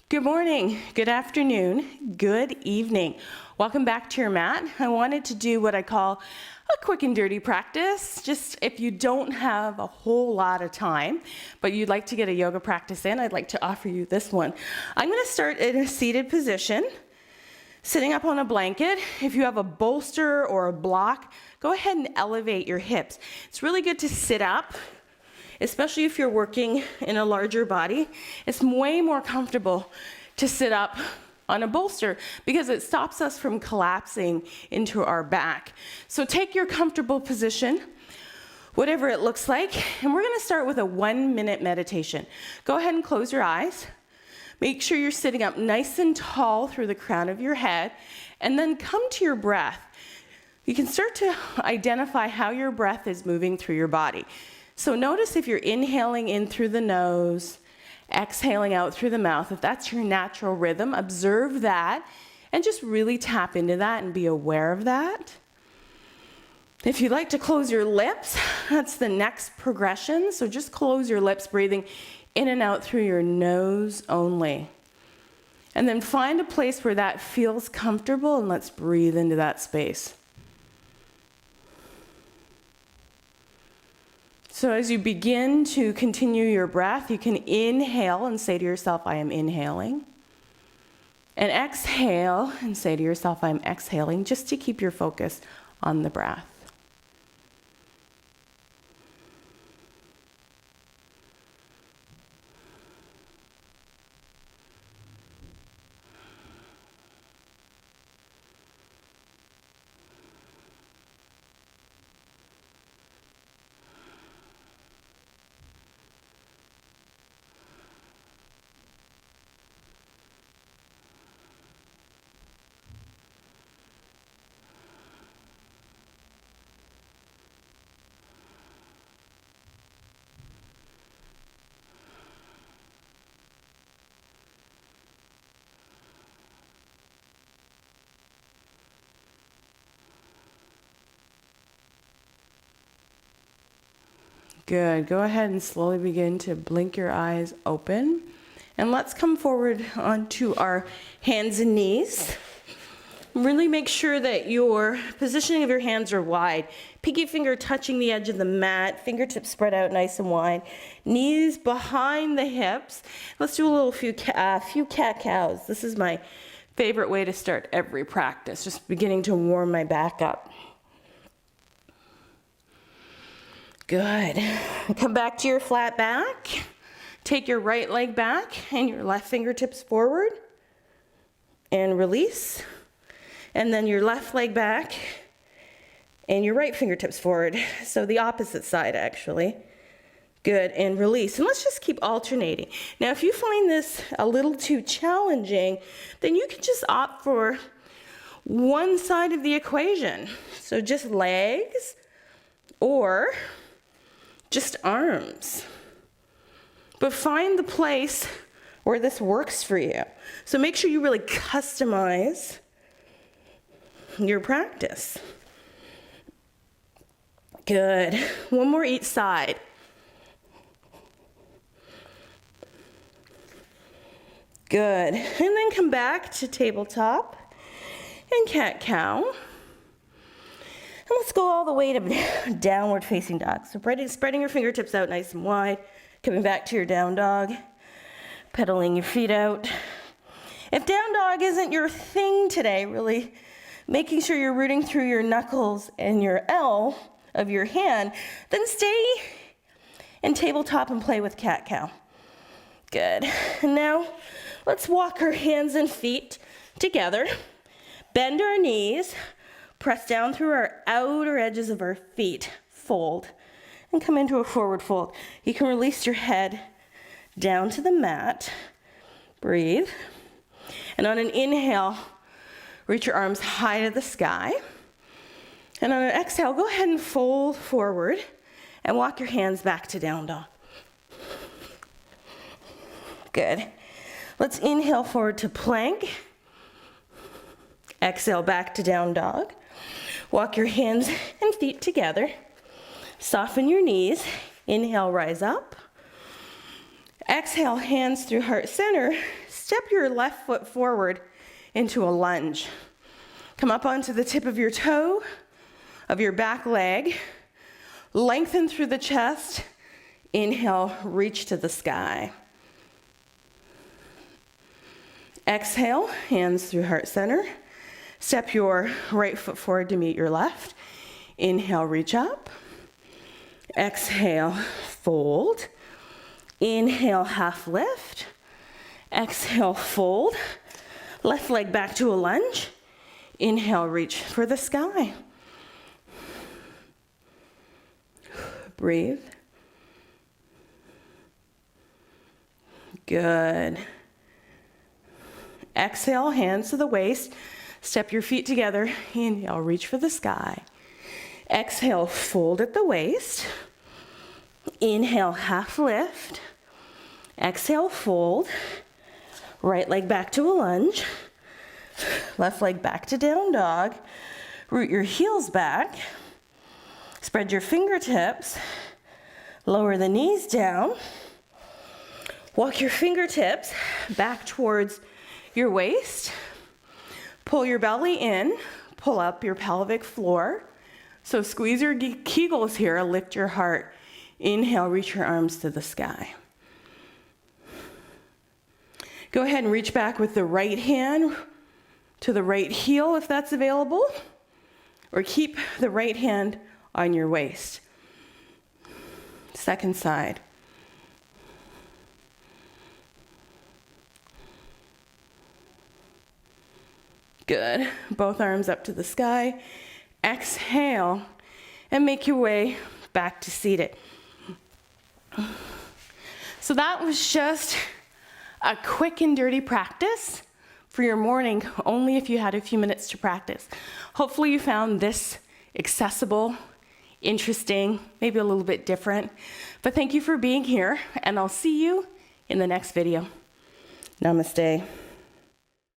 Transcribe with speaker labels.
Speaker 1: Good morning, good afternoon, good evening. Welcome back to your mat. I wanted to do what I call a quick and dirty practice. Just if you don't have a whole lot of time, but you'd like to get a yoga practice in, I'd like to offer you this one. I'm gonna start in a seated position, sitting up on a blanket. If you have a bolster or a block, go ahead and elevate your hips. It's really good to sit up, especially if you're working in a larger body. It's way more comfortable to sit up on a bolster because it stops us from collapsing into our back. So take your comfortable position, whatever it looks like, and we're gonna start with a 1-minute meditation. Go ahead and close your eyes. Make sure you're sitting up nice and tall through the crown of your head, and then come to your breath. You can start to identify how your breath is moving through your body. So notice if you're inhaling in through the nose, exhaling out through the mouth. If that's your natural rhythm, observe that and just really tap into that and be aware of that. If you'd like to close your lips, that's the next progression. So just close your lips, breathing in and out through your nose only. And then find a place where that feels comfortable and let's breathe into that space. So as you begin to continue your breath, you can inhale and say to yourself, I am inhaling. And exhale and say to yourself, I'm exhaling, just to keep your focus on the breath. Good. Go ahead and slowly begin to blink your eyes open. And let's come forward onto our hands and knees. Really make sure that your positioning of your hands are wide. Pinky finger touching the edge of the mat, fingertips spread out nice and wide. Knees behind the hips. Let's do a few cat-cows. This is my favorite way to start every practice, just beginning to warm my back up. Good. Come back to your flat back. Take your right leg back and your left fingertips forward and release. And then your left leg back and your right fingertips forward. So the opposite side actually. Good, and release. And let's just keep alternating. Now if you find this a little too challenging, then you can just opt for one side of the equation. So just legs or just arms. But find the place where this works for you. So make sure you really customize your practice. Good. One more each side. Good. And then come back to tabletop and cat-cow. And let's go all the way to downward facing dog. So spreading your fingertips out nice and wide, coming back to your down dog, pedaling your feet out. If down dog isn't your thing today, really making sure you're rooting through your knuckles and your L of your hand, then stay in tabletop and play with cat-cow. Good. And now let's walk our hands and feet together, bend our knees, press down through our outer edges of our feet, fold, and come into a forward fold. You can release your head down to the mat, breathe, and on an inhale, reach your arms high to the sky, and on an exhale, go ahead and fold forward and walk your hands back to down dog. Good. Let's inhale forward to plank, exhale back to down dog. Walk your hands and feet together. Soften your knees. Inhale, rise up. Exhale, hands through heart center. Step your left foot forward into a lunge. Come up onto the tip of your toe of your back leg. Lengthen through the chest. Inhale, reach to the sky. Exhale, hands through heart center. Step your right foot forward to meet your left. Inhale, reach up. Exhale, fold. Inhale, half lift. Exhale, fold. Left leg back to a lunge. Inhale, reach for the sky. Breathe. Good. Exhale, hands to the waist. Step your feet together. Inhale, reach for the sky. Exhale, fold at the waist. Inhale, half lift. Exhale, fold. Right leg back to a lunge. Left leg back to down dog. Root your heels back. Spread your fingertips. Lower the knees down. Walk your fingertips back towards your waist. Pull your belly in. Pull up your pelvic floor. So squeeze your kegels here. Lift your heart. Inhale, reach your arms to the sky. Go ahead and reach back with the right hand to the right heel if that's available, or keep the right hand on your waist. Second side. Good. Both arms up to the sky. Exhale and make your way back to seated. So that was just a quick and dirty practice for your morning, only if you had a few minutes to practice. Hopefully you found this accessible, interesting, maybe a little bit different. But thank you for being here, and I'll see you in the next video. Namaste.